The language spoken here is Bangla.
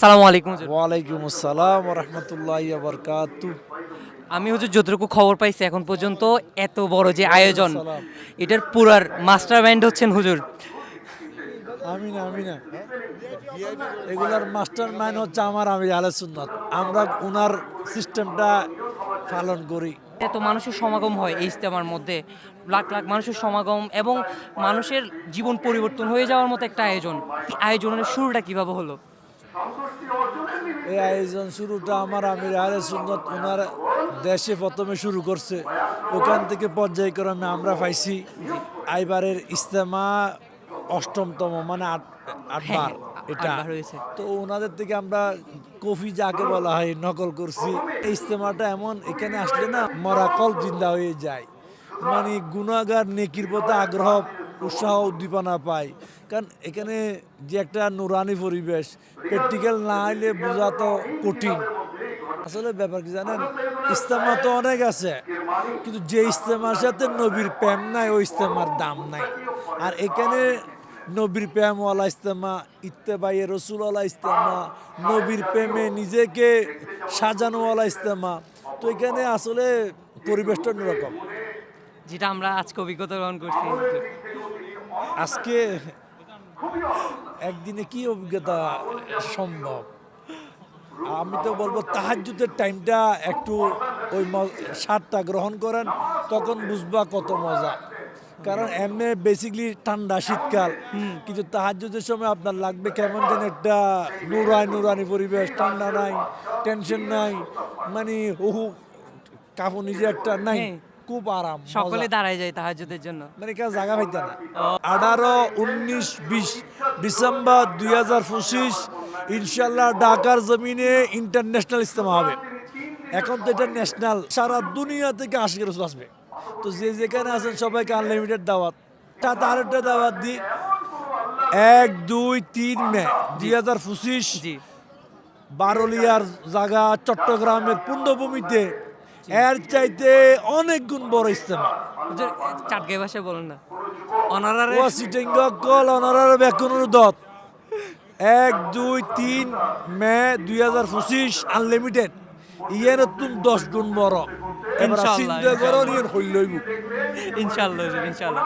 আসসালামু আলাইকুম হুজুর। ওয়ালাইকুম আসসালাম ওয়া রাহমাতুল্লাহি ওয়া বারাকাতুহু। আমি হুজুর যতটুকু খবর পাইছি এখন পর্যন্ত এত বড় যে ওয়ালাইকুম আয়োজন, আসসালাম। এটার পুরার মাস্টার মাইন্ড হচ্ছেন হুজুর। আমিনা আমিনা এগুলার মাস্টার মাইন্ড হচ্ছে আমার আমির আহলে সুন্নাত। আমরা উনার সিস্টেমটা পালন করি। এত মানুষের সমাগম হয় এই ইজতেমার মধ্যে, লাখ লাখ মানুষের সমাগম এবং মানুষের জীবন পরিবর্তন হয়ে যাওয়ার মতো একটা আয়োজন। আয়োজনের শুরুটা কিভাবে হলো? এই আয়োজন শুরুটা আমার আমির আহলে সুন্নাত উনার দেশে প্রথমে শুরু করছে। ওখান থেকে পর্যায়ক্রমে আমরা পাইছি। এইবারের ইজতেমা অষ্টমতম মানে আটবার এটা। আটবার হয়েছে। তো ওনাদের থেকে আমরা কফি যাকে বলা হয় নকল করছি। এই ইজতেমাটা এমন এখানে আসলে না মরা কল্প জিন্দা হয়ে যায়। মানে গুনাহগার নেকির পথে আগ্রহ উৎসাহ উদ্দীপনা পায়। কারণ এখানে যে একটা নুরানি পরিবেশ প্র্যাকটিক্যাল না হলে বোঝা তো কঠিন। আসলে ব্যাপার কি জানেন, ইজতেমা তো অনেক আছে, কিন্তু যে ইজতেমার সাথে নবীর প্রেম নাই ওই ইজতেমার দাম নাই। আর এখানে নবীর প্রেমওয়ালা ইজতেমা, ইত্তেবায়ে রসুলওয়ালা ইজতেমা, নবীর প্রেমে নিজেকে সাজানোওয়ালা ইজতেমা। তো এখানে আসলে পরিবেশটা অন্যরকম। যেটা আমরা আজকে অভিজ্ঞতা গ্রহণ করছি হুজুর। আজকে একদিনে কি অভিজ্ঞতা সম্ভব? আমি তো বলবো তাহাজ্জুদের টাইমটা একটু ওই স্বাদটা গ্রহণ করেন, তখন বুঝবা কত মজা। কারণ এমনি বেসিকলি ঠান্ডা শীতকাল, কিন্তু তাহাজ্জুদের সময় আপনার লাগবে কেমন যেন একটা নুরানি পরিবেশ, ঠান্ডা নাই, টেনশন নাই, মানে ওহু কাঁপুনি যে একটা নাই, হ্যাঁ। খুব আরাম সকলে মজা। দাঁড়ায় যায় তাহাজ্জুদের জন্য। মানে কেউ জায়গা পাইতে না। 18, 19, 20 ডিসেম্বর 2025 ইনশাল্লাহ ঢাকার জমিনে ইন্টারন্যাশনাল ইজতেমা হবে। এখন তো এটা ন্যাশনাল, সারা দুনিয়া থেকে আশিকের রসুল আসবে। তো যে যেখানে আছেন সবাইকে আনলিমিটেড দাওয়াত। সাথে আরেকটা দাওয়াত দিই, 1, 2, 3 মে 2025 জি। বারলিয়ার জায়গা চট্টগ্রামের পুণ্যভূমিতে এর চাইতে অনেক গুণ বড় ইজতেমা। হুজুর চাটগাঁই ভাষায় বলুন না। অনারারে ও সিটিংগকল অনারারে বেকুনুরদত 1, 2, 3 মে 2025 আনলিমিটেড। ইয়ে নতুন 10 গুণ বড়। এবার ইনশাআল্লাহ, চিন্তা করো ইনশাআল্লাহ। নিয়ে হইলইব। ইনশাআল্লাহ হুজুর, ইনশাআল্লাহ।